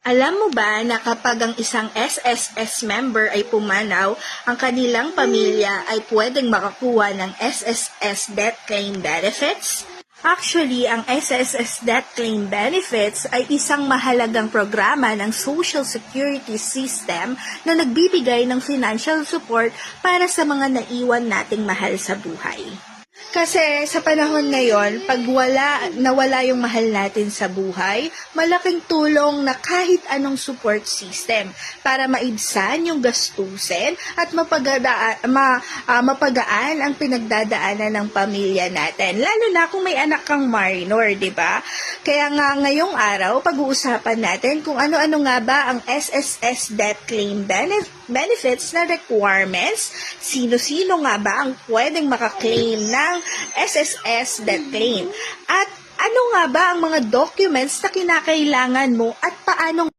Alam mo ba na kapag ang isang SSS member ay pumanaw, ang kanilang pamilya ay pwedeng makakuha ng SSS Death Claim Benefits? Actually, ang SSS Death Claim Benefits ay isang mahalagang programa ng Social Security System na nagbibigay ng financial support para sa mga naiwan nating mahal sa buhay. Kasi sa panahon ngayon, pag nawala yung mahal natin sa buhay, malaking tulong na kahit anong support system para maibsan yung gastusin at mapagaan ang pinagdadaanan ng pamilya natin. Lalo na kung may anak kang minor, di ba? Kaya nga ngayong araw, pag-uusapan natin kung ano-ano nga ba ang SSS Death Claim Benefits na requirements, sino-sino nga ba ang pwedeng makaklaim ng SSS Death Claim, at ano nga ba ang mga documents na kinakailangan mo at paano